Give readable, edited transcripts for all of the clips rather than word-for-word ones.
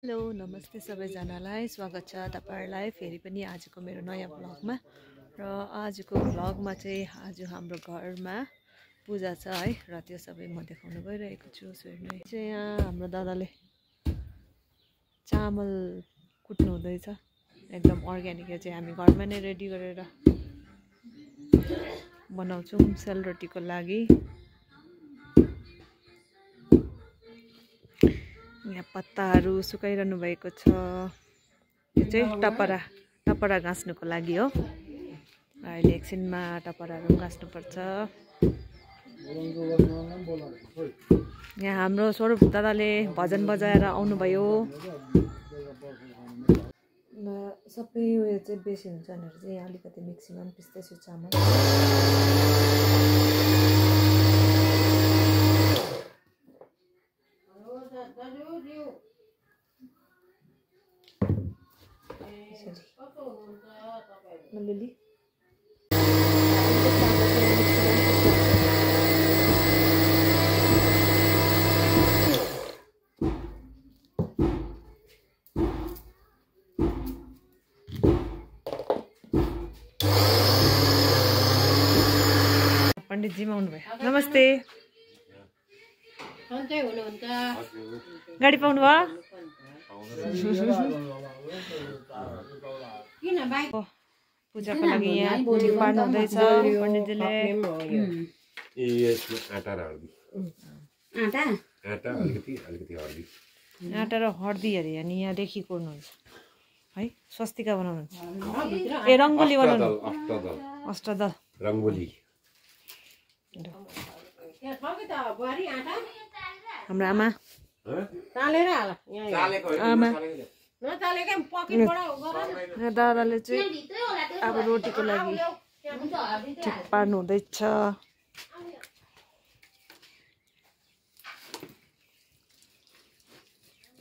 Hello नमस्ते सबैजनालाई स्वागत छ तपाईहरुलाई फेरि पनि आजको मेरो नयाँ भ्लगमा र आजको भ्लगमा चाहिँ आज हाम्रो घरमा पूजा छ है र त्यो सबै म देखाउन गइरहेको छु। हेर्नु चाहिँ यहाँ हाम्रो दादाले चामल कुट्नु हुँदैछ एकदम अर्ग्यानिक चाहिँ हामी घरमा नै रेडी गरेर बनाउँछौं सेलरोटीको लागि। यहाँ पत्ताहरू सुकाइरहनु भएको छ। यो चाहिँ टपरा गाँस्नुको लागि हो। अहिले एकछिनमा टपराहरू गाँस्नुपर्छ। यहाँ हाम्रो स्वरूप दादाले भजन बजाएर आउनुभयो। सबै उयो चाहिँ बेसी हुन्छ भनेर चाहिँ यहाँ अलिकति मिक्सीमा पनि पिस्दैछु चामल। पंडित जी आउनु भयो। नमस्ते। गाडी पाउनु भयो? पूजाको लागि यहाँ ठिक पार्नु हुँदैछ पण्डितजीले। आटा र हर्दी अरे अनि यहाँ देखि कोर्नुहुन्छ है। स्वस्तिका बनाउनुहुन्छ। ए रङ्गोली बनाउनु। अष्टदल रङ्गोली। हाम्रो आमा दादाले चाहिँ अब रोटीको लागि ठिक पार्नु हुँदैछ।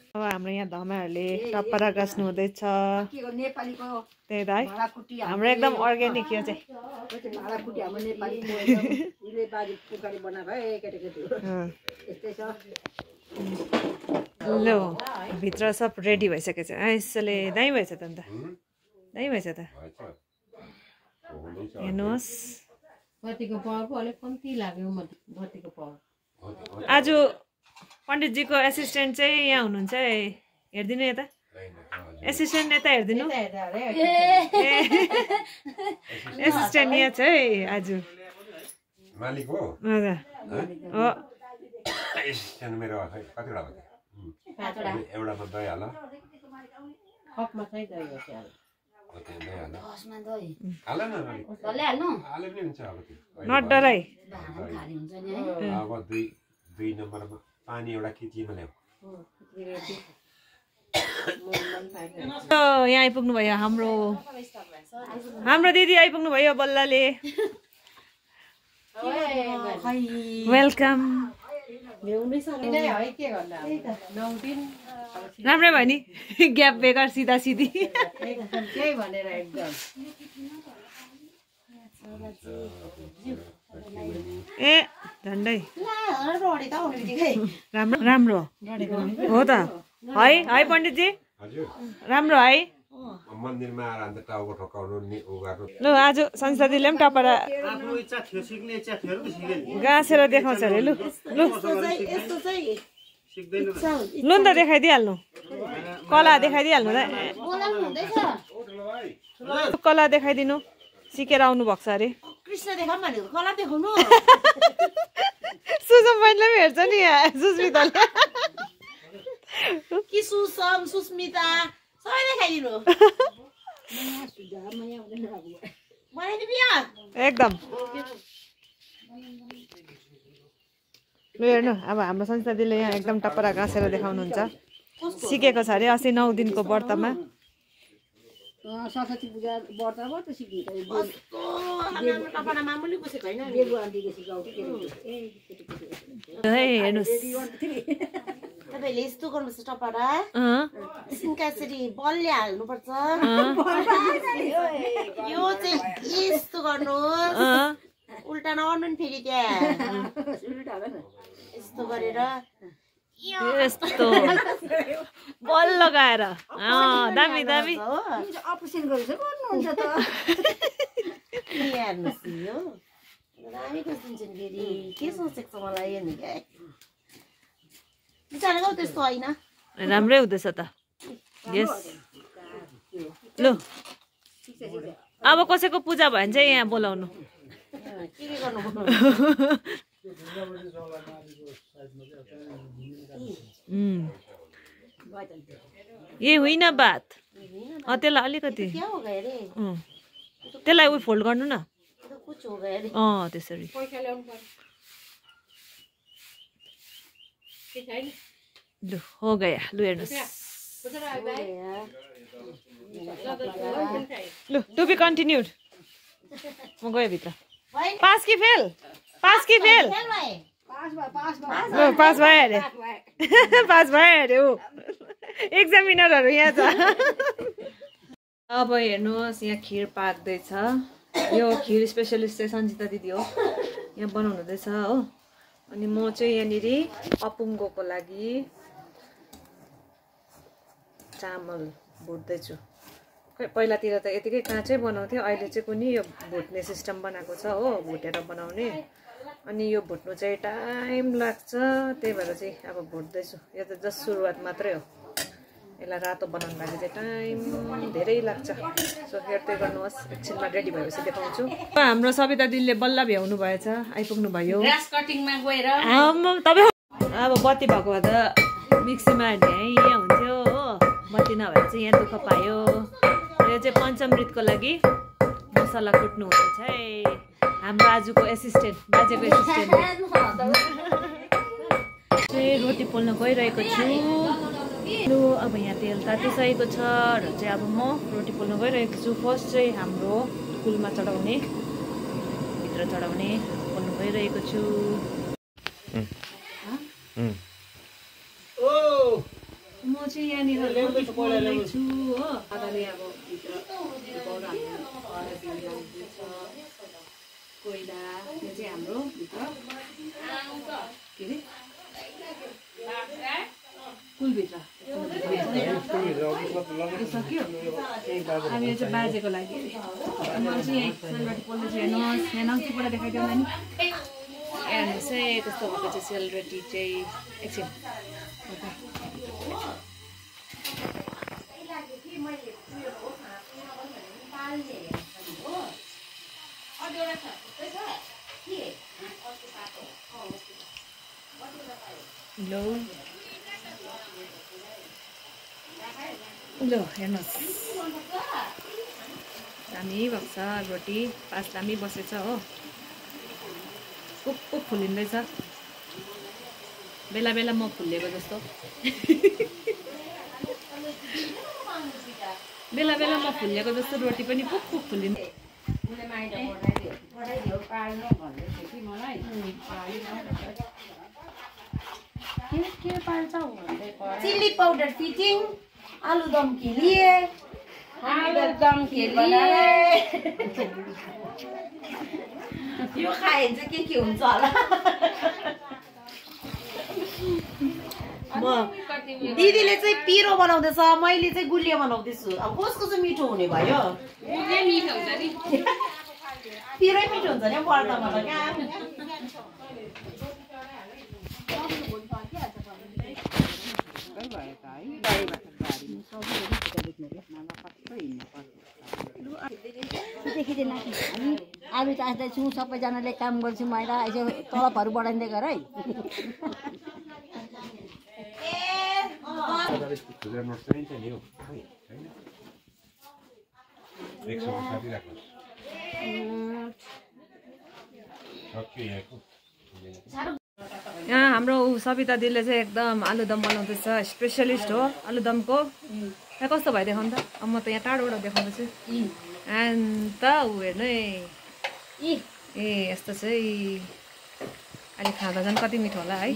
अब हाम्रो यहाँ धमाहरूले टपरा गाँस्नु हुँदैछ। त्यही त है हाम्रो एकदम अर्ग्यानिक यो चाहिँ। लो भित्र सब रेडी भइसकेको छ। यसले दामी भएछ त अन्त। दामी भएछ त। हेर्नुहोस् आज पण्डितजीको एसिस्टेन्ट चाहिँ यहाँ हुनुहुन्छ है। हेरिदिनु यता एसिस्टेन्ट यता हेरिदिनु। एसिस्टेन्ट यहाँ छ है आज। मालिक हो? हजुर हो। एसिस्टेन्ट मेरो कतिवटा हो? एउटा मात्रै हाल। कपमा चाहिँ दही हो त्यो। बसमा दही हाल न मालिक। डल्लै हाल्नु? हाले पनि हुन्छ अब त्यो। नट डराई। खाली हुन्छ नि है। अब दुई नम्बरमा पानी एउटा किचीमा ल्याऊ। यहाँ आइपुग्नु भयो हाम्रो दिदी आइपुग्नु भयो बल्लले। वेलकम। राम्रै भयो नि ग्याप बेगर सिधा सिधी। ए झन्डै राम्रो हो त है। है पण्डितजी राम्रो है। मन्दिरमा आएर अन्त टाउको ठोकाउनु नि उ गर्नु। ल आज संसदीले पनि टपरा गाँसेर देखाउँछ अरे। लु लु लु नि त देखाइदिइहाल्नु। कला देखाइदिइहाल्नु त। कला देखाइदिनु। सिकेर आउनु भएको छ अरे। कृष्ण देखाउँ भनेको कला देखाउनु। सुसम बहिनीले पनि हेर्छ नि यहाँ सुस्मिताले। कि सुसम सुस्मिता सबै देखाइदिनु। एकदम हेर्नु अब हाम्रो संस्थाले यहाँ एकदम टपरा गाँसेर देखाउनुहुन्छ। सिकेको छ अरे 89 दिनको व्रतमा। सरस्वती पूजा व्रतमा त सिकिन्छ। हेर्नुहोस् तपाईले यस्तो गर्नुपर्छ टपरा। सिन्कासरी बलले हाल्नुपर्छ। यो चाहिँ यस्तो गर्नुहोस्। उल्टा नगर्नु नि फेरि त्यहाँ। यस्तो गरेर यस्तो बल लगाएर दामी दामी अपरेसन गरेर गर्नुहुन्छ त हेर्नुहोस् यो दामी खोजिदिन्छ नि फेरि के सोचेको छ मलाई हेर्नु क्या बिचाराको त्यस्तो होइन राम्रै हुँदैछ त यस ल अब कसैको पूजा भयो भने चाहिँ यहाँ बोलाउनु के गर्नु ये होइन बात त्यसलाई अलिकति त्यसलाई उयो फोल्ड गर्नु न त्यसरी लु हो गया लु हेर्नुहोस् लु टु बी कन्टिन्युड म गएँ भित्र पास कि फेल पास कि फेल पास भयो अरे पास भयो अरे ऊ एक्जामिनरहरू यहाँ छ अब हेर्नुहोस् यहाँ खिर पाक्दैछ यो खिर स्पेसलिस्ट चाहिँ सन्जिता दिदी हो यहाँ बनाउनु हुँदैछ हो अनि म चाहिँ यहाँनिर अपुङ्गोको लागि चामल भुट्दैछु पहिलातिर त यतिकै काँचै बनाउँथ्यो अहिले चाहिँ कुनै यो भुट्ने सिस्टम बनाएको छ हो भुटेर बनाउने अनि यो भुट्नु चाहिँ टाइम लाग्छ त्यही भएर चाहिँ अब भुट्दैछु यो त जस्ट सुरुवात मात्रै हो यसलाई रातो बनाउनु लागि चाहिँ टाइम धेरै लाग्छ सो हेर्दै गर्नुहोस् एकछिनमा रेडी भएपछि देखाउँछु हाम्रो सविता दिदीले बल्ल भ्याउनु भएछ आइपुग्नु भयो तपाईँ अब बत्ती भएको भए त मिक्सीमा यहाँ हुन्थ्यो हो बत्ती नभएर चाहिँ यहाँ दुःख पायो यो चाहिँ पञ्चमृतको लागि मसला कुट्नु हुँदैछ है हाम्रो आजको एसिस्टेन्ट बाजेको एसिस्टेन्ट चाहिँ रोटी पोल्न गइरहेको छु अब यहाँ तेल तातिसकेको छ र चाहिँ अब म रोटी पोल्न गइरहेको छु फर्स्ट चाहिँ हाम्रो कुलमा चढाउने भित्र चढाउने पोल्न गइरहेको छु म चाहिँ यहाँनिर रोटी पोल्दैछु हो दादाले अब भित्र कोइला यो चाहिँ हाम्रो भित्र के अरे कुलभित्र सक्यो अब यो चाहिँ बाजेको लागि अरे म चाहिँ यहाँ सेलरोटी पोल्दैछु हेर्नुहोस् यहाँ नजिकबाट देखाइदिउँ नि हेर्नुहोस् है कस्तो भएको चाहिँ सेलरोटी चाहिँ एकछिन ल हेर्नुहोस् दामी भएको छ रोटी पास दामी बसेछ हो पुक फुलिँदैछ बेला बेला म फुलेको जस्तो बेला बेला म फुलेको जस्तो रोटी पनि पुक फुलिन्छ चिल्ली पाउडर फिटिङ आलुदम के लिए आलुदम के लिए यो खाए चाहिँ के हुन्छ होला म दिदीले चाहिँ पिरो बनाउँदैछ मैले चाहिँ गुलियो बनाउँदैछु अब कसको चाहिँ मिठो हुने भयो मिठो हुन्छ नि पिरै मिठो हुन्छ नि पर्दामा त क्या आलु चास्दैछु सबैजनाले काम गर्छु मैले यसो तलबहरू बढाइँदै गर है यहाँ हाम्रो सविता दिदीले चाहिँ एकदम आलुदम बनाउँदैछ स्पेसलिस्ट हो आलुदमको यहाँ कस्तो भयो देखाउनु त अब म त यहाँ टाढोबाट देखाउँदैछु अन्त ऊ हेर्नु है ए यस्तो चाहिँ अहिले खाँदा झन् कति मिठो होला है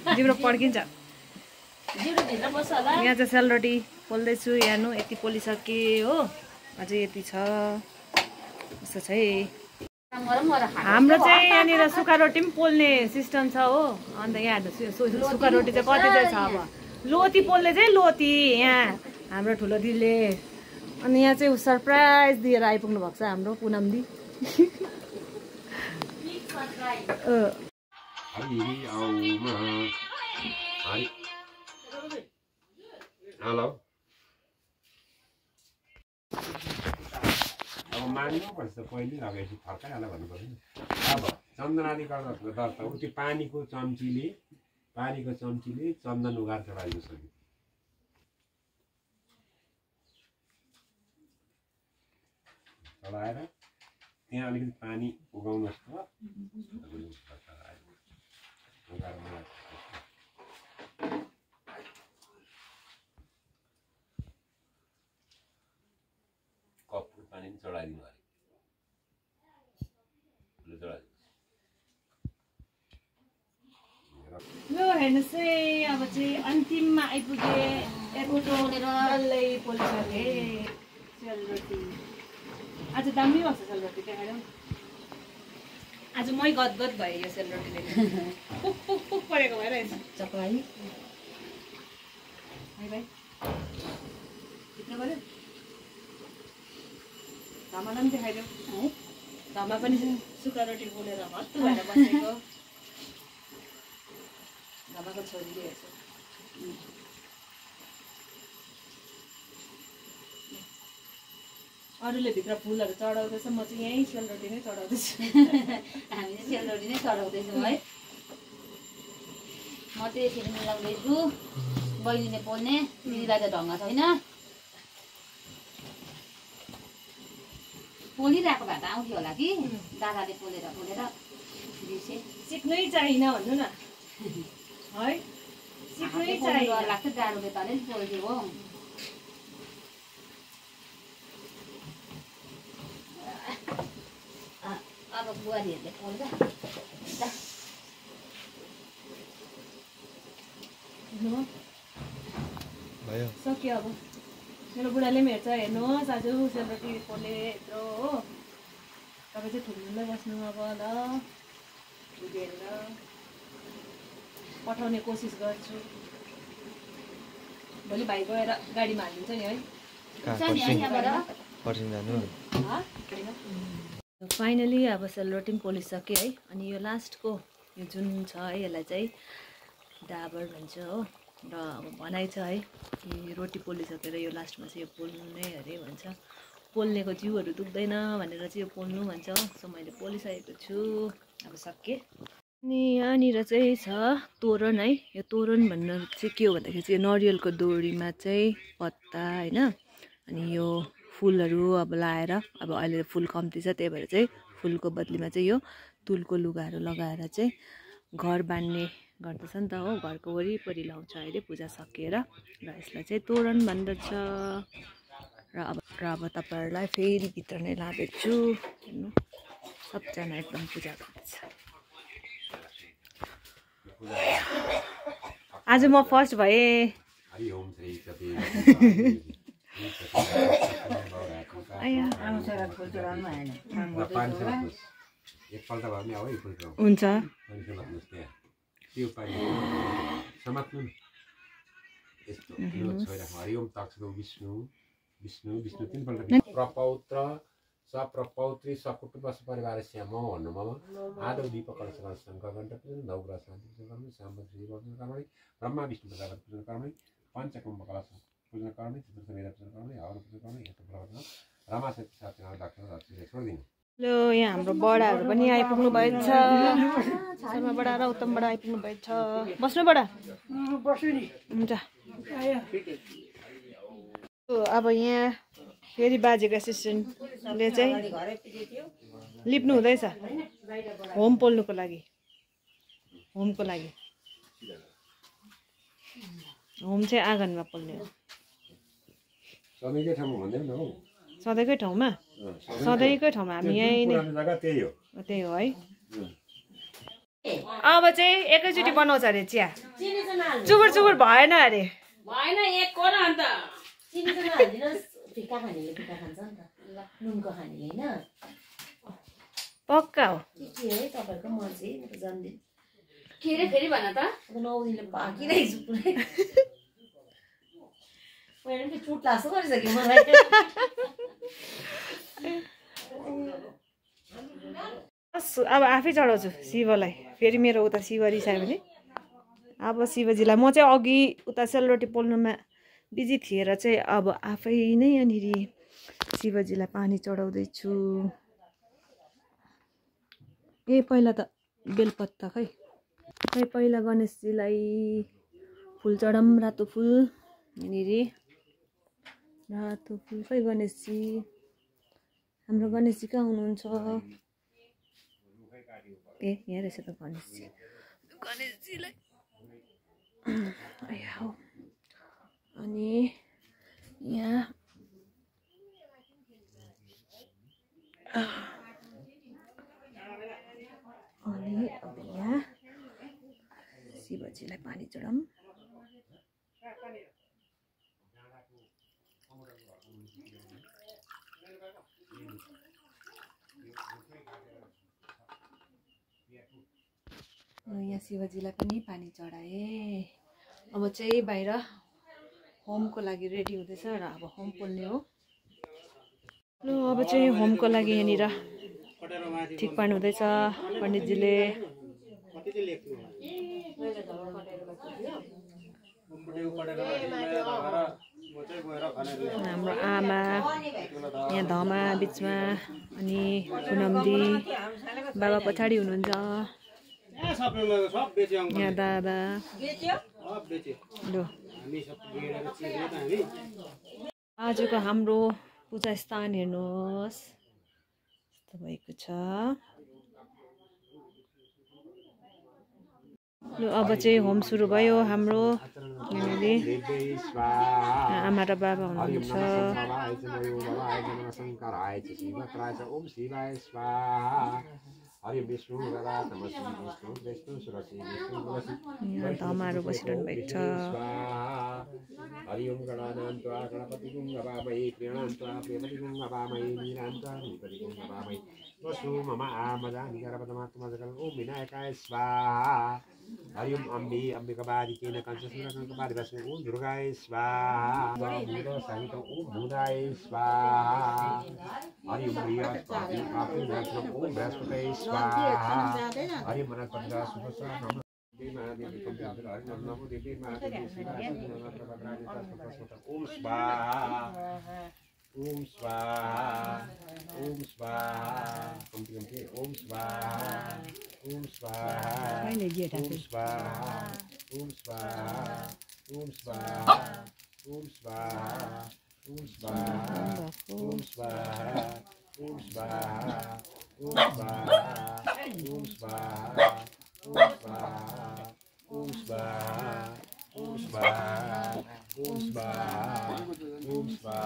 जिब्रो पड्किन्छ यहाँ चाहिँ सेलरोटी पोल्दैछु हेर्नु यति पोलिसके हो अझै यति छ यस्तो छ है हाम्रो चाहिँ यहाँनिर सुक्खा रोटी पनि पोल्ने सिस्टम छ हो। अन्त यहाँ सुक्खा रोटी चाहिँ कति चाहिँ छ अब लोती पोल्ने चाहिँ लोती यहाँ हाम्रो ठुलो दिदीले। अनि यहाँ चाहिँ सरप्राइज दिएर आइपुग्नु भएको छ हाम्रो पुनम दी। हेलो अब माग्नुपर्छ पहिले लगाएपछि फर्काइहाल्यो भन्नु पर्छ नि। अब चन्दनादि गर्दा त उ त्यो पानीको चम्चीले चन्दन उगार चढाइदिनु सक्यो। चढाएर त्यहाँ अलिकति पानी उगाउनुहोस् त कपुर पानी पनि चढाइदिनु अरे ल हेर्नुहोस् है अब चाहिँ अन्तिममा आइपुगे डल्लै पोलिसके सेलरोटी। आज दामी भएको छ सेलरोटी देखाएर। आज मै गदगद भयो यो सेलरोटीले पुक पुक पुक परेको भएर चक्राई है भाइ भित्र गऱ्यो धमालाई पनि देखाइदेऊ है। धमा पनि सुक्खा रोटी पोलेर हत्तु भएर बसेको धमाको छोरीले हेर्छ। अरूले भित्र फुलहरू चढाउँदैछ म चाहिँ यहीँ सेलरोटी नै चढाउँदैछु। हामी चाहिँ सेलरोटी नै चढाउँदैछौँ है। म चाहिँ यसरी मिलाउँदैछु। बहिनीले पोल्ने दिदीलाई त ढङ्ग छैन। पोलिरहेको भए त आउँथ्यो होला कि दादाले पोलेर बिर्से। सिक्नै चाहिन भन्नु न है। सिक्नै चाहिन लाग्छ जाडोले त अलिक पोल्थ्यो हो। अब बुहारीहरूले पोल्छ सक्यो। अब मेरो बुढाले पनि हेर्छ हेर्नुहोस् आज सेलरोटी पोले यत्रो हो। तपाईँ चाहिँ ठुल्ठुलै बस्नु अब ल हेरेर पठाउने कोसिस गर्छु। भोलि भाइ गएर गाडीमा हालिदिन्छ नि है। फाइनली अब सेलरोटी पनि पोलिसक्यो है। अनि यो लास्टको यो जुन छ है यसलाई चाहिँ डाबर भन्छ हो। र अब भनाइ छ है कि रोटी पोलिसकेर यो लास्टमा चाहिँ यो पोल्नु नै अरे भन्छ। पोल्नेको जिउहरू दुख्दैन भनेर चाहिँ यो पोल्नु भन्छ। सो मैले पोलिसकेको छु अब सके। अनि यहाँनिर चाहिँ छ तोरण है। यो तोरण भन्नु चाहिँ के हो भन्दाखेरि चाहिँ यो नरिवलको डोरीमा चाहिँ पत्ता होइन अनि यो फुलहरू अब लाएर अब अहिले फुल कम्ती छ त्यही भएर चाहिँ फुलको बदलीमा चाहिँ यो तुलको लुगाहरू लगाएर चाहिँ घर बाँध्ने गर्दछ नि त हो। घरको वरिपरि लाउँछ अहिले पूजा सकिएर र यसलाई चाहिँ तोरण भन्दछ। र अब तपाईँहरूलाई फेरि भित्र नै लाँदैछु हेर्नु सबजना एकदम पूजा गर्दैछ। आज म फर्स्ट भएँ। हुन्छ हरिओम तत्सत विष्णु विष्णु विष्णु तीनपल्ट प्रपौत्र सप्रपौत्री सकुटुम्ब सपरिवार श्याम भन्नु मम आदौ दीप कलश शङ्कर घण्ट पूजन नवग्रह शान्ति पूजन कर्म श्याम श्री पूजन कर्म ब्रह्मा विष्णु प्रजापति पूजन कर्म पञ्चकुम्भ कलश पूजन कर्म चतुर्थ वेद पूजन कर्म हवन पूजन कर्म हेतु प्रवर्तन रमा शक्ति साथमा डाक्टर छोडिदिनु। ल यहाँ हाम्रो बडाहरू पनि आइपुग्नु भएछ। शर्मा बडा र उत्तम बडा आइपुग्नु भएछ। बस्नु बडा हुन्छ। अब यहाँ फेरि बाजेको एसिस्टेन्टले चाहिँ लिप्नु हुँदैछ होम पोल्नुको लागि। होमको लागि होम चाहिँ आँगनमा पोल्ने हो। सधैँकै ठाउँमा हामी यहीँ नै त्यही हो है। अब चाहिँ एकैचोटि बनाउँछ अरे चिया चुकुर चुकुर भएन अरे। पक्का हो के है तपाईहरुको मर्जी म त जान्दिन के रे फेरि भन त अब 9 दिनले पाकिरहेछु पुरै मैले पनि चुट लाग्छ गरिसक्यो मलाई अब आफै चढाउँछु शिवलाई फेरि मेरो उता शिव रिसायो भने अब शिवजीलाई म चाहिँ अघि उता सेलरोटी पोल्नुमा बिजी थिएर चाहिँ अब आफै नै यहाँनिर शिवजीलाई पानी चढाउँदैछु ए पहिला त बेलपत्ता खै पहिला गणेशजीलाई फुल चढाउँ रातो फुल यहाँनिर रातो फुल खै गणेशजी हाम्रो गणेशजी कहाँ हुनुहुन्छ ए यहाँ रहेछ त गणेशजीलाई अनि यहाँ अनि अब यहाँ शिवजीलाई पानी चढाउँ यहाँ शिवजीलाई पनि पानी चढाएँ अब चाहिँ बाहिर होमको लागि रेडी हुँदैछ र अब होम पोल्ने हो ल अब चाहिँ होमको लागि यहाँनिर ठिक पार्नु हुँदैछ पण्डितजीले हाम्रो आमा यहाँ धमा बिचमा अनि पुनमदी बाबा पछाडि हुनुहुन्छ यहाँ दादा आजको हाम्रो पूजा स्थान हेर्नुहोस् यस्तो भएको छ अब चाहिँ होम सुरु भयो हाम्रो आमा र बाबा हुनुहुन्छ धमाहरू बसिरहनु भएको छ हरिओम अम्बी अंबिकाबादी केन कंसुरकंकबादी वसु ओम दुर्गाय स्वाहा मूलो सहित ओम भूदाय स्वाहा हरिओम बृहस्पति पापु दर्शनम ओम बृहस्पतये स्वाहा हरिओम मनपंदा सुभसा नमः देवी कंप्यूटर हरिओम नमो देवी माता शिवाय ओम स्वाहा ओम स्वाहा ओम स्वाहा ओम स्वाहा ओम स्वाहा ओम स्वाहा ओम स्वाहा ओम स्वाहा ओम स्वाहा ओम स्वाहा ओम स्वाहा ओम स्वाहा ओम स्वाहा ओम स्वाहा ओम स्वाहा ओम स्वाहा ओम स्वाहा ओम स्वाहा ओम स्वाहा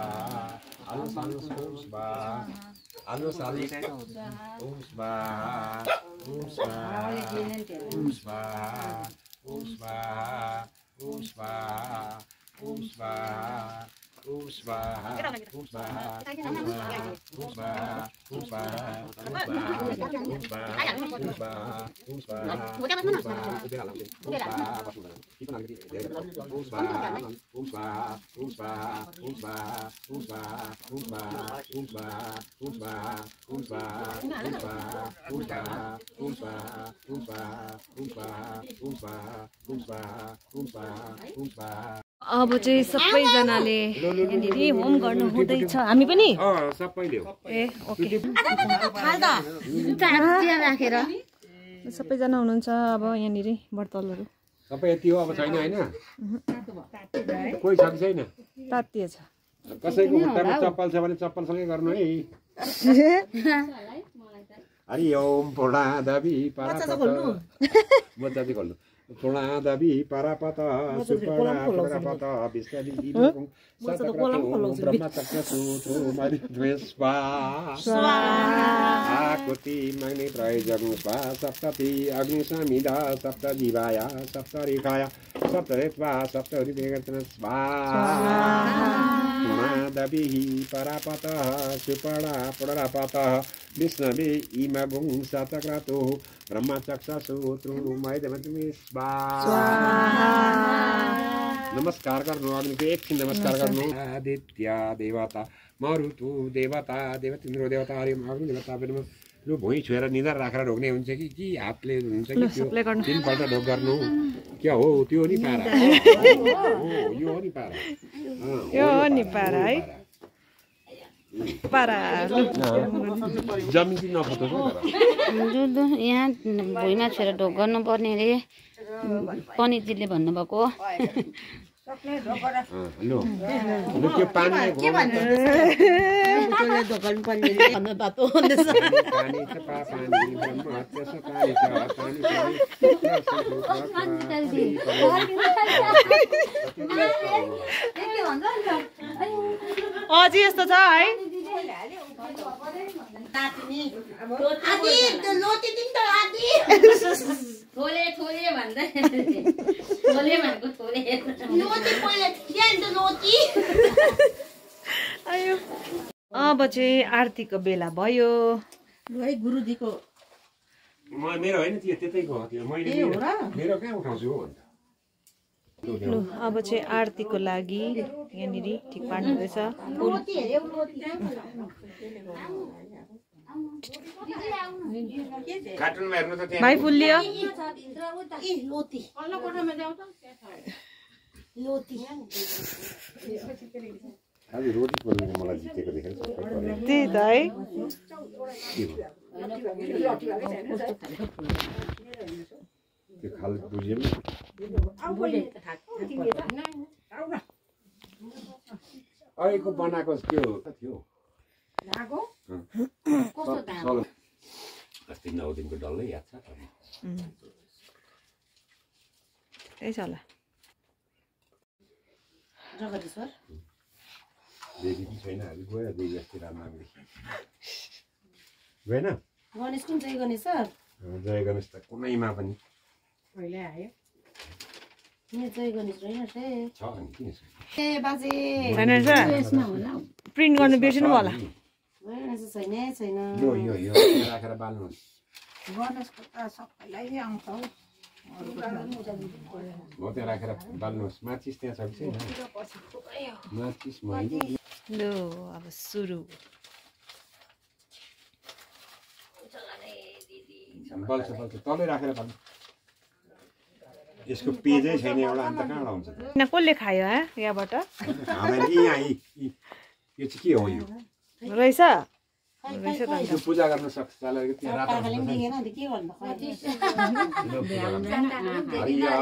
अलस अलस ओम स्वाहा अलस अलस ओम स्वाहा ओम स्वाहा ओम स्वाहा ओम स्वाहा ओम स्वाहा ओम स्वाहा ओम स्वाहा ओम स्वाहा ओम स्वाहा ओम स्वाहा ओम अब चाहिँ सबैजनाले यहाँनिर होम गर्नु हुँदैछ हामी पनि सबैले ए ओके सबैजना हुनुहुन्छ अब यहाँनिर बर्तलहरू सबै यति हो अब छैन हैन कोही छ कि छैन तातिएछ कसैको खुट्टामा चप्पल छ भने चप्पलसँगै गर्नु है हरि ओम पूर्णादवि परापत म जति खोल्नु पूर्णादवि परापत सुपरापत विश्वदि ब्रह्मचक्रसूत्रो मरिद्वे स्वाहा आकृति मग्नि त्रयजग स्वाहा सप्तति अग्निशमिद सप्त जीवाय सप्त रेखाय सप्त रेत्वा सप्त हृदयगर्तन स्वाहा दविहि परापतः सुपड़ा पुनरापतः विष्णवे इमगुं सतक्रतुः ब्रह्मचक्षुषु मैदमतिमे स्वाहा। नमस्कार गर्नु, अग्निको एकछिन नमस्कार गर्नु। आदित्य देवता मरुतु देवता देवतिन्द्र देवता हरिम अग्नि देवता पनि लु भुइँ छोएर निधार राखेर ढोक्ने हुन्छ कि हातले हुन्छ कि तीनपल्ट ढोक गर्नु। क्या हो त्यो नि पारा, यो हो नि पारा, यो हो नि पारा है पारा। जमिन चाहिँ नफुटोस् यहाँ भुइँमा छोएर ढोक गर्नुपर्ने अरे पनिरजीले भन्नुभएको। लु त्यो पानी अझै यस्तो छ है। थोले थोले भन्दै थोले भनेको थोले अब चाहिँ आरतीको बेला भयो। है गुरुजीको मेरो होइन त्यो त्यतैको हो त्यो मैले मेरो कहाँ उठाउँछु हो भन्दा। लु अब चाहिँ आरतीको लागि यहाँनिर ठिक पार्नुहुँदैछ। भाइ फुल लियो। खालि रोटी पोल्नु मलाई जितेको देखेर त्यही त है। त्यो खाल बुझ्यौ अहिलेको बनाएको त्यो थियो अस्ति 9 दिनको डल्लै याद छ। त्यही छ होला। जगदीश्वर देवी पनि छैन, हामी गयो देवी अस्ति रामनवमी गएन। गणेश कुन चाहिँ गणेश सर? जय गणेश त कुनैमा पनि अहिले आयो। यहाँ जय गणेश रहेन रे छ नि किन छ? ए बाजे यसमा होला प्रिन्ट गर्नु बिर्सिनु भयो होला। गणेश छैन छैन। यो यो यो राखेर बाल्नुहोस्। गणेशको त सबैलाई आउँछ हौ। हो त्यहाँ राखेर बाल्नुहोस्। माचिस त्यहाँ छ कि छैन? माचिस मैले लु अब सुरु। बल्छ बल्छ तलै राखेर बाल्नु। यसको पेजै छैन एउटा, अन्त कहाँबाट आउँछ त? कसले खायो है यहाँबाट? खाँदैन कि यहाँ यो चाहिँ के हो? यो रहेछ यो पूजा गर्न सक्छ चालेर त्यहाँ रातो हरि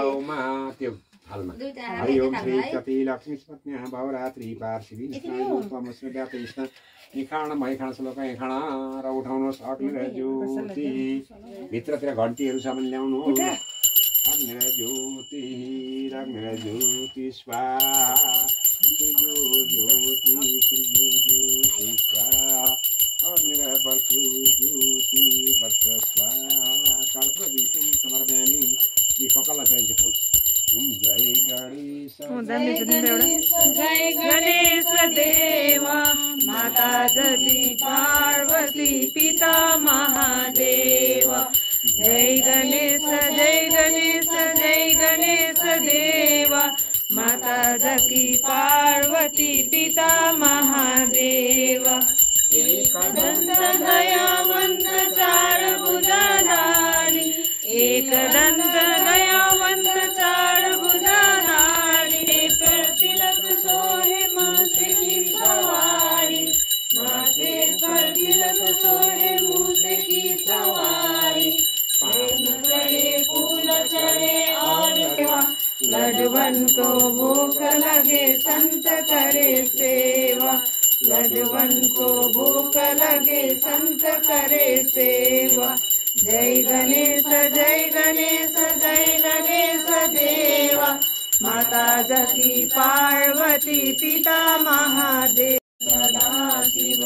ओममा त्यो थालमा हरि ओम श्री सती लक्ष्मी पत्न्याः भवरात्रि पार्थिवी उपमस्म व्यापयिष्ण निखाण मैखाण श्लोक एखाण र उठाउनुहोस् अग्नि ज्योति भित्रतिर घन्टीहरू सामान ल्याउनुहोस्। अग्नि ज्योति स्वाहा सूर्यो ज्योति स्वाहा अग्नि वर्षु ज्योति वर्ष स्वाहा कर्पूरदीपं समर्पयामि। यो कपाललाई चाहिन्छ फुल। ओम जय गणेश जय गणेश देव माता जति पार्वती पिता महादेव। जय गणेश जय गणेश जय गणेश देव माता जति पार्वती पिता महादेव। एकदन्त दयावन्त चार भुजाधारी एकदन्त दयावन्त चार भुजाधारी तिलक सोहे माथे की सवारी माथे पर तिलक सोहे मूसे की सवारी। करे फूल चढ़े और लडवन को भूख लगे संत करे सेवा। लडवन को भूख लगे संत करे सेवा। जय गणेश जय गणेश जय गणेश देवा माता जति पार्वती पिता महादेव। सदा शिव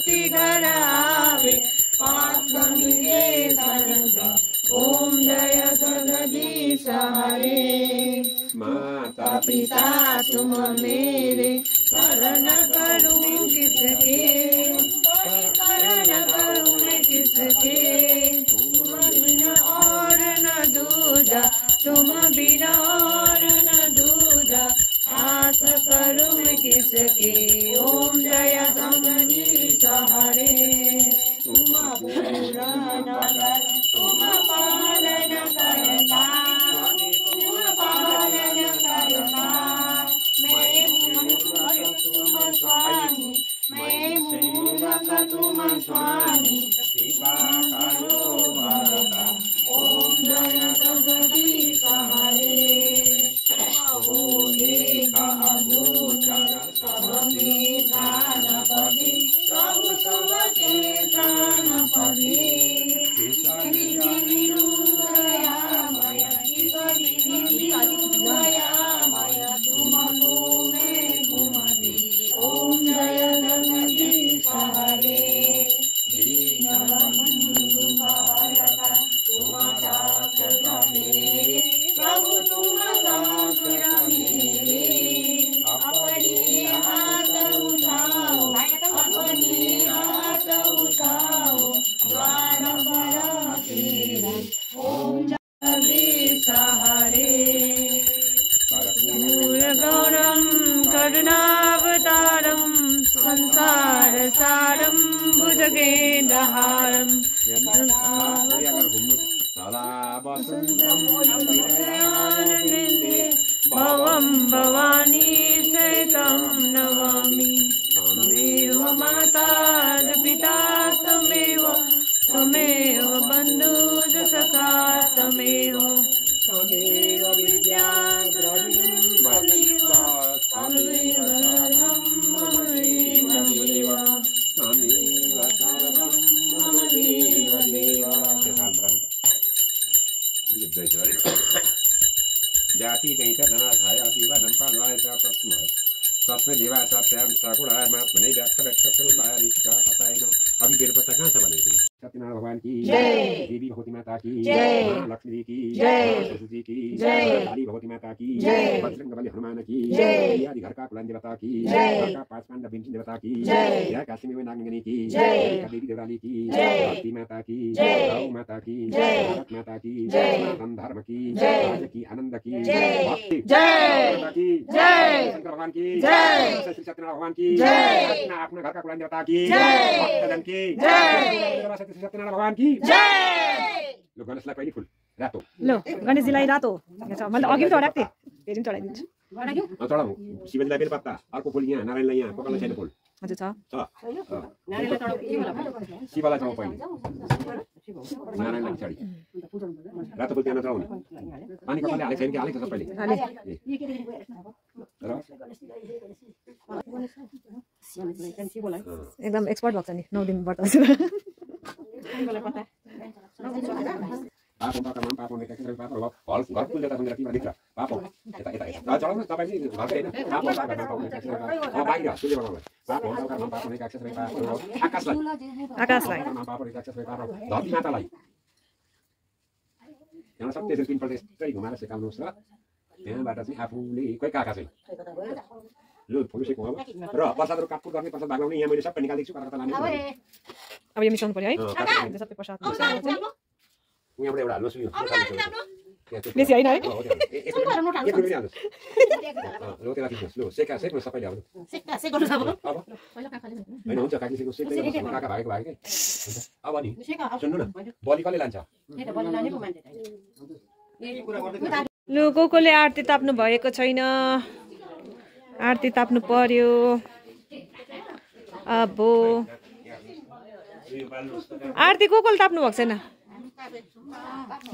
गति घर आवे पाप मिले तरंगा ओम जय जगदीश हरे माता पिता तुम मेरे शरण करूं किसके शरण करूं मैं किसके तुम बिना और न दूजा तुम बिना और न दूजा आस करूं मैं किसके ओम जय जगदीश हरे तुम पूरा नगर तुम पालन करता तुम पालन करता मैं मूर्ख तुम स्वामी मैं मूर्ख तुम स्वामी कृपा करो भरता ओम जय जगदीश हरे हो एक अगोचर सबके प्राणपति प्रभु सबके प्राणपति दयामय दयामय तुम में घुमति ओम जय जगदीश हरे दीनबंधु भारत तुम दास मेरे प्रभु तुम दास मेरे अपने हाथ उठाओ अपने हाथ उठाओ द्वार पर तेरे ओम जगदीश हरे कर्पूरगौरं करुणावतारं संसार सारं भुजगेन्द्रहारं भवं भवानी सहितं नमामि त्वमेव माता पिता त्वमेव त्वमेव बन्धुः सखा त्वमेव त्वमेव विद्या त्वमेव सर्वं मम देव त्वमेव सर्वं मम देव जाति दैत धनाधाय दिवा धनपालाय च तस्मै तस्मै देवा सत्याम सगुणाय मात्मने व्यक्त व्यक्त स्वरूपाय ऋषिका पताय नमः। अभी बेलपत्ता कहाँ से बनेगी? सत्यनारायण भगवान की जय, देवी भगवती माता की जय, लक्ष्मी की जय, सरस्वती की जय, काली भगवती माता की जय, बजरंगबली हनुमान की जय, आदि घर का कुलान देवता की जय, घर का पांच पांडव बिंदी देवता की जय, काशी में नागनगनी की जय, देवी देवराली की जय, भक्ति माता की जय, गौ माता की जय, भारत माता की जय, सनातन धर्म की जय, राज की आनंद की जय, भक्ति जय की जय, शंकर भगवान की जय, श्री सत्यनारायण भगवान की जय, अपना घर का कुलान देवता की जय, भक्तजन की जय, सत्यनारायण भगवान की जय। लो गणेशलाई पहिले फुल रातो लो गणेशजीलाई रातो मैले अघि पनि चढाएको थिएँ फेरि पनि चढाइदिन्छु चढाऊ शिवजीलाई बेलपत्ता अर्को फुल यहाँ नारायणलाई यहाँ पकाउन छैन फुल हजुर छ शिवलाई चढाऊ पहिले नारायणलाई पछाडि रातो फुल त्यहाँ चढाउनु पानी कपालले हालेको छैन कि हालेको छ सबैले एकदम एक्सपर्ट भएको छ नि 9 दिन व्रत आकाशलाई घुमाएर सिकाउनुहोस् र त्यहाँबाट चाहिँ आफूले कोही काका चाहिँ लु फुलुसेको अब र प्रसादहरू काटकुट गर्ने प्रसाद भाग्लाउने यहाँ मैले सबै निकालिदिन्छु कता लाने अब यो मिसाउनु पर्यो है सबै प्रसाद यहाँबाट एउटा हाल्नुहोस् यो बेसी होइन है लो त्यसलाई खिच्नुहोस् लु सेक्नु सबैले अब होइन हुन्छ काकी सेक्नु सेक्दै काका भागेको भागेकै अब नि सुन्नु न बलि कसले लान्छ लु कोले आरती ताप्नु भएको छैन आरती ताप्नु पर्यो अब आरती कोले ताप्नु भएको छैन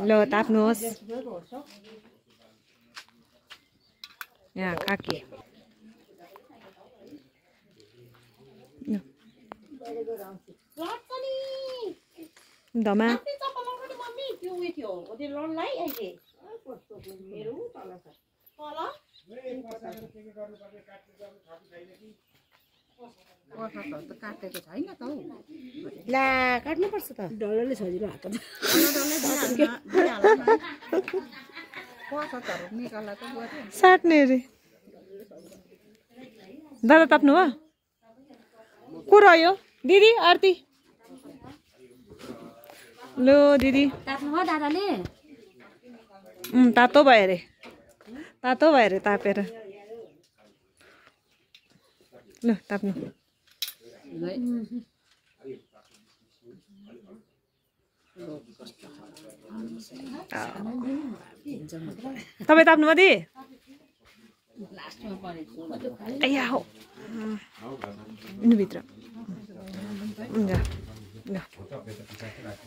ल ताप्नुहोस् यहाँ काकी धमा काटेको छैन त हौ ला काट्नुपर्छ त डल्लै सजिलो हात निकाल्दा त गयो साट्ने अरे दादा ताप्नु हो को रह्यो दिदी आरती लो दिदी ताप्नु हो दादाले तातो भयो अरे तापेर ल ताप्नु तपाईँ ताप्नु हो दि हो भित्र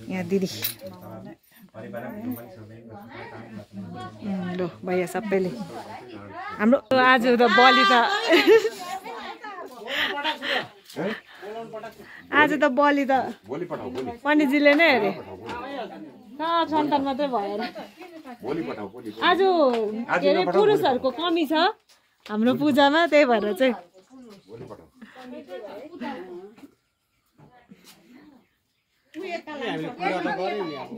यहाँ दिदी ल भैया सबैले हाम्रो आज त बलि त आज त बलि त पण्डितजीले नै अरे सन्तान मात्रै भयो अरे आज के अरे पुरुषहरूको कमी छ हाम्रो पूजामा त्यही भएर चाहिँ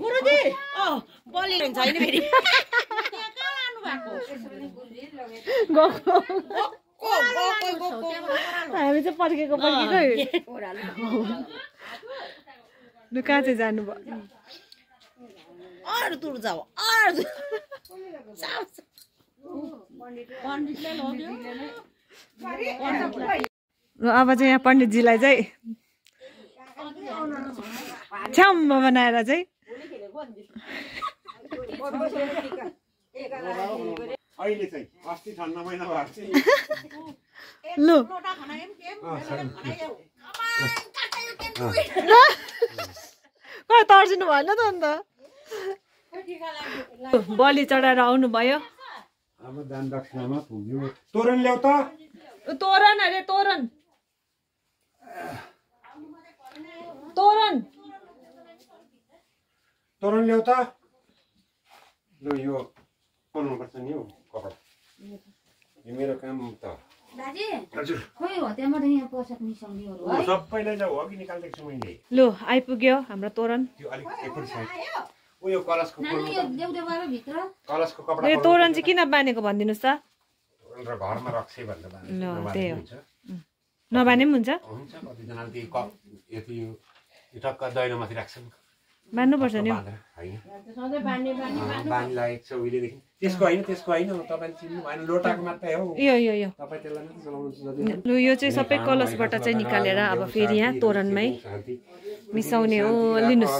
गुरुजी बलि छैन फेरि हामी चाहिँ पर्खेको लु कहाँ चाहिँ जानुभयो अरू तुर जाऊ अब चाहिँ यहाँ पण्डितजीलाई चाहिँ छ्याम्म बनाएर चाहिँ अहिले चाहिँ अस्ति ठन्डा महिना भएको चाहिँ लु खै तर्सिनु भएन त अन्त बलि चढाएर आउनु भयो अब दान दक्षिणामा पुग्यो तोरण ल्याउ त तोरण अरे तोरण ल्याउ त ल यो बनाउनुपर्छ नि हौ कपडा यो मेरो काम त दाजु हजुर खोइ हो त्यहाँबाट यहाँ पोसाक निस्कन्नेहरु है सबैलाई चाहिँ हो कि निकाल्दैछु मैले लु आइपुग्यो हाम्रो तोरण त्यो अलिक एकपट्टि साइड उयो कलशको देउदेउबाको भित्र कलशको कपडा यो तोरण चाहिँ किन बानेको भनिदिनुहोस् त र घरमा रक्से भन्दा ल त्यही हो नबाने पनि हुन्छ हुन्छ कतिजनाले त्यही कप यति यो टक्क दैलोमाथि राख्छन् बान्नुपर्छ नि बानीलागेको छ उहिलेदेखि त्यसको होइन तपाईँले चिन्नु भएन लोटाको मात्रै हो यो तपाईँ त्यसलाई मात्रै चलाउनु लु यो चाहिँ सबै कलशबाट चाहिँ निकालेर अब फेरि यहाँ तोरणमै मिसाउने हो लिनुहोस्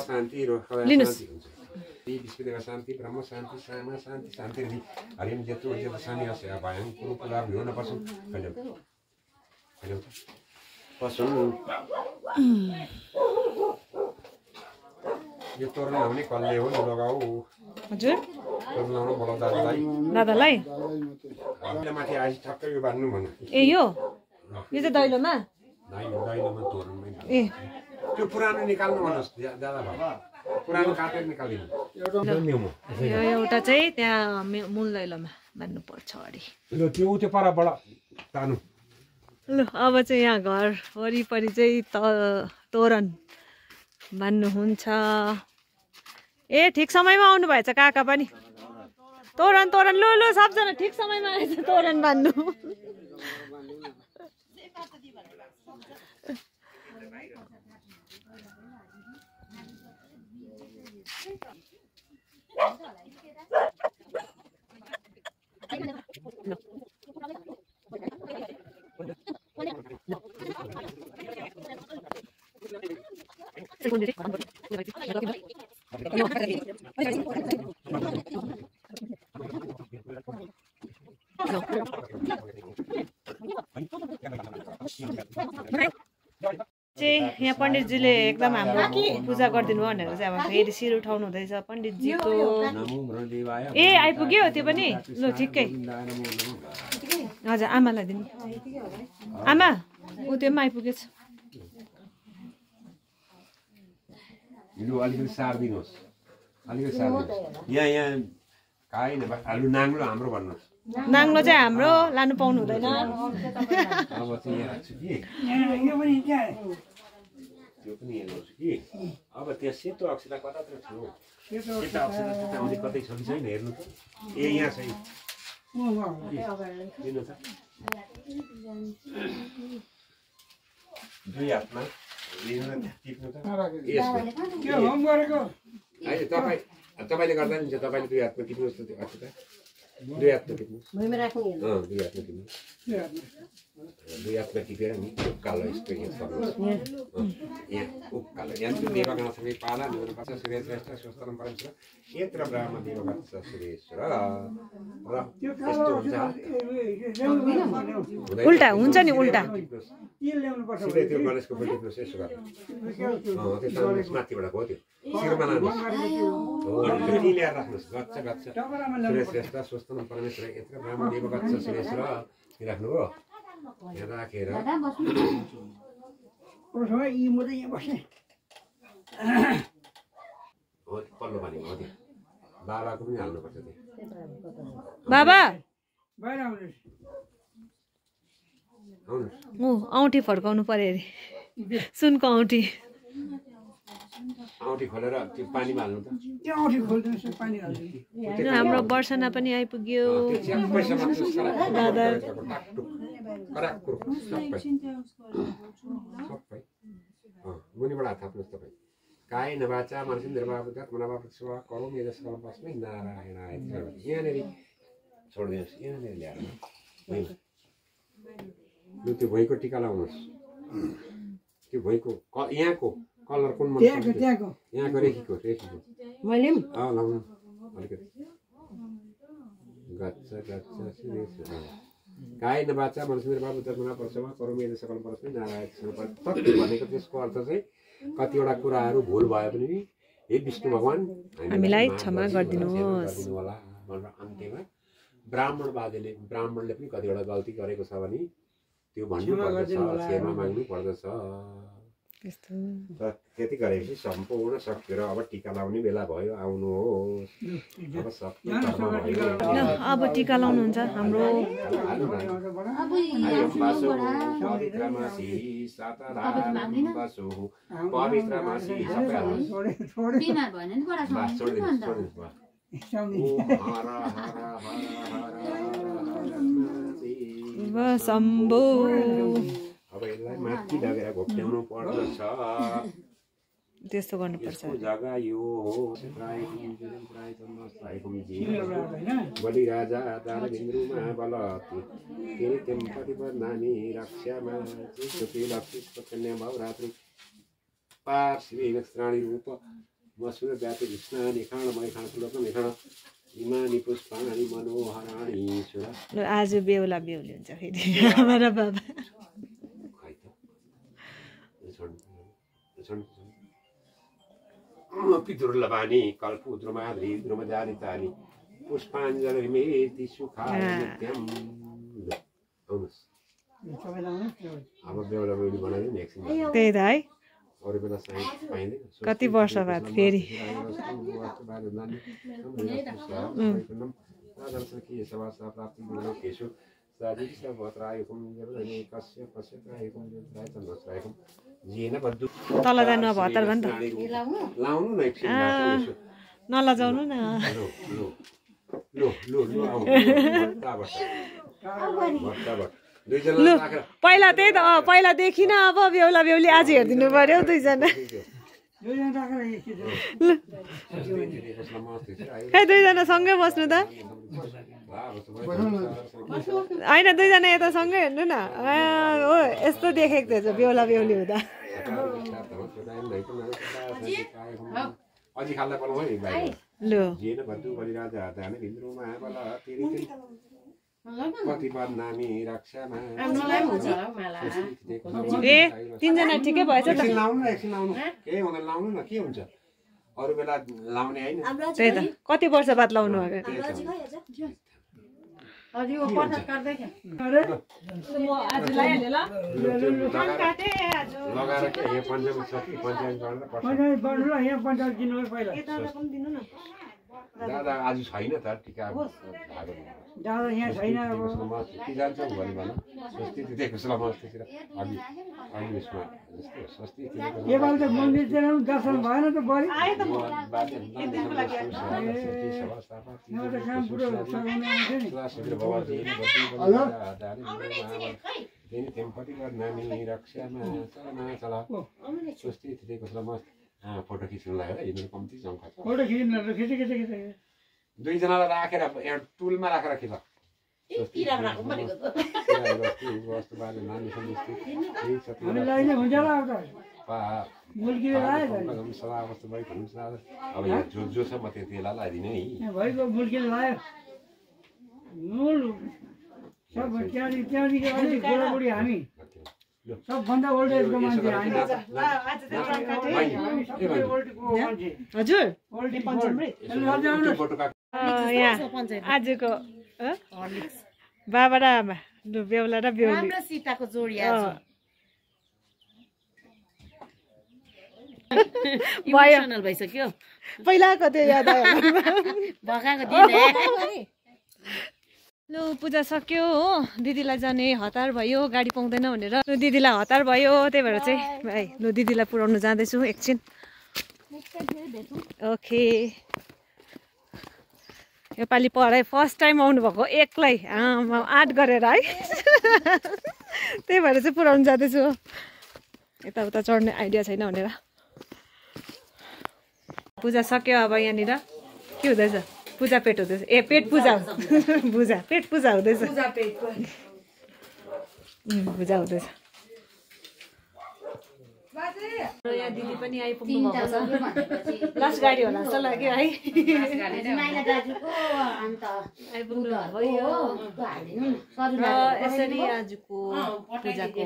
शान्ति ब्रह्म शान्ति श्यामा शान्ति शान्ति हरिम जेतु जेतु शानि अस्य भयं कुरु पुरा भियो न पशु पशु यो तोरण लाउने कसले हो लगाऊ हजुर तोरण लाउनु बडा दादालाई माथि आइ ठक्कै यो बान्नु भन्नु ए यो चाहिँ दैलोमा दैलोमा तोरणमै ए त्यो पुरानो निकाल्नु भन्नुहोस् दादा भयो पुरानो काटेर निकालिदिनु यो एउटा चाहिँ त्यहाँ मूल दैलोमा बान्नु पर्छ अरे ल त्यो परबाट तानु ल अब चाहिँ यहाँ घर वरिपरि चाहिँ तोरण बान्नुहुन्छ ए ठिक समयमा आउनु भएछ काका पनि तोरण लु सबजना ठिक समयमा आएछ तोरण बान्नु यहाँ पण्डितजीले एकदम हाम्रो पूजा गरिदिनु भनेर चाहिँ अब फेरि शिर उठाउनु हुँदैछ पण्डितजीको ए आइपुग्यो त्यो पनि ल ठिकै हजुर आमालाई दिनु आमा ऊ त्यो पनि आइपुगेछ अलिकति सारिदिनुहोस् यहाँ काहीँ आलु नाङ्लो हाम्रो भन्नुहोस् नाङ्लो चाहिँ हाम्रो लानु पाउनु हुँदैन। अब चाहिँ यहाँ राख्छु कि त्यो पनि यहाँ ल्याउँछु कि अब त्यहाँ सेतो अक्षता कतातिर छु सेतो अक्षता त्यता आउने कतै छ कि छैन हेर्नु त ए यहाँ छ दिनु त दुई हातमा लिनु न टिप्नु त होइन तपाईँले गर्दा नि तपाईँले दुई हातमा टिप्नुहोस् त त्यो अक्षता दुई हातमा टिप्नुहोस् दुई हातमा टिप्नुहोस् दुई हातमा टिपेर नि उकालो यस्तो यहाँ सर्नुहोस् यहाँ उकालो यहाँ चाहिँ देवगणसँगै पाला निर्वाच श्रेष्ठ स्वस्थान परमेश्वर यत्र ब्राह्मण देवगण श्रेष्ठ र यस्तो हुन्छ उल्टा हुन्छ नि उल्टा सिधै त्यो गणेशको फुल टिप्नुहोस् यसो गरेर त्यो माथिबाट हो त्यो शिरमा लानुहोस् हो त्यो ल्याएर राख्नुहोस् गच्छ गच्छ श्रेष्ठ स्वस्थान परमेश्वर यत्र ब्राह्मण देवगण श्रेष्ठ राख्नु हो यहाँ राखेर पल्लो पानी हो त्यो बाबाको पनि हाल्नुपर्छ त्यो बाबा आउनुहोस् औँठी फर्काउनु पर्यो अरे सुनको औँठी औँठी खोलेर त्यो पानीमा हाल्नु त हाम्रो वर्षना पनि आइपुग्यो दादा मुनिबाट हात थाप्नुहोस् तपाईँ काय नवाचा मनसिन्द्र बाबुदत मनाबाबु सेवा करो मेरो सकलपासमै नारायण यहाँनिर छोडिदिनुहोस् यहाँनिर ल्याएर लु त्यो भुइँको टिका लाउनुहोस् त्यो भुइँको यहाँको कलर कुन मन यहाँको रेखीको मैले लाउनु अलिकति गच्छ काय नबाचा मनसिन्द्र बाबु दर्मना पर्छमा करो मेरो सकल परस्मै नारायण भनेको त्यसको अर्थ चाहिँ कतिवटा कुराहरू भुल भए पनि हे विष्णु भगवान हामीलाई क्षमा गरिदिनुहोस् होला भनेर अन्त्यमा ब्राह्मणले पनि कतिवटा गल्ती गरेको छ भने त्यो भन्नु पर्दछ क्षमा माग्नु पर्दछ त्यति गरेपछि सम्पूर्ण सकेर अब टिका लाउने बेला भयो आउनुहोस् अब सबै कर्म भयो अब टिका लाउनुहुन्छ हाम्रो शम्भो अब यसलाई माथि लगेर घोप्ट्याउनु पर्दछ त्यस्तो गर्नुपर्छ जग्गा यो बलि राजा दानवेन्द्रमा बलति तिम प्रतिपन्नानि रक्षामा कन्या भवरात्रि पार्श्वे वस्त्राणि रूप मसुर जाति कृष्णानि खाणमय खाणलोक मेखाण इमानि पुष्पाणि मनोहराणि आज बेहुला बेहुली हुन्छ फेरि हाम्रो बाबा पितृलवानी कल्पुद्रुमाद्रि द्रुमजानितानि पुष्पाञ्जलिमेति सुखाय नित्यं आउनुहोस् अब बेहुला बेहुली बनायो नि एकछिन त्यही त है अरू बेला साइड पाइँदैन कति वर्ष बाद फेरि तल जानु अब हतार भयो नि त लाउनु न एकछिन नलजाउनु न लु पहिला त्यही त पहिला देखिन अब बेहुला बेहुली आज हेरिदिनु पर्यो दुईजना खै दुईजना सँगै बस्नु त होइन दुईजना यता सँगै हेर्नु न हो यस्तो देखेको थिएछ बेहुला बेहुली हुँदा लु ए तिनजना ठिकै भएछ त अरू बेला लाउने हैन त्यही त कति वर्ष बाद लाउनु भयो लगाएर के यहाँ पञ्चायत छ कि पञ्चायत गरेर दादा आज छैन त टिका दादा यहाँ छैन अब के जान्छ भने भन स्वस्ति दिएको समस्तिर अलि अलि उसमा जस्तो स्वस्ति नेपाल त मन्दिरतिर दर्शन भएन त बढी स्वस्ति दिएको समस्त फोटो खिच्नु लाग्यो यिनीहरू कम्ती चम्का फोटो खिच्न दुईजनालाई राखेर एउटा टुलमा राखेर खिच हामीलाई नै हुन्छ र अब जो छ म त्यतिलाई लगाइदिने है भइगयो मुल्कीले लायो मूल सब त्यहाँदेखि अलिक बुढाबुढी हामी सबभन्दा ओल्ड एजको मान्छे हामी हजुर यहाँ आजको बाबा र आमा बेहुला र बेहुली सीताको जोडी इमोसनल भइसक्यो पहिलाको त्यो याद आयो भगाएको दिन लु पूजा सक्यो हो दिदीलाई जाने हतार भयो गाडी पाउँदैन भनेर लु दिदीलाई हतार भयो त्यही भएर चाहिँ भाइ लु दिदीलाई पुऱ्याउनु जाँदैछु एकछिन ओके योपालि पढाइ फर्स्ट टाइम आउनुभएको एक्लै 8 गरेर है त्यही भएर चाहिँ पुऱ्याउनु जाँदैछु यताउता चढ्ने आइडिया छैन भनेर पूजा सक्यो अब यहाँनिर के हुँदैछ पूजा पेट हुँदैछ ए पेट पूजा पूजा पेट पूजा हुँदैछ पूजा हुँदैछ यहाँ दिदी पनि आइपुग्नु भएको छ लास्ट गाडी होला जस्तो लाग्यो है आइपुग्नु भयो र यसरी आजको पूजाको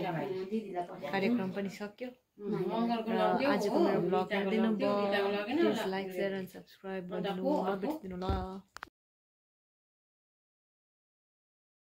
कार्यक्रम पनि सक्यो र आजको मेरो ब्लग हेरिदिनु भयो please like share and subscribe गरिदिनु नबिर्सिदिनु ल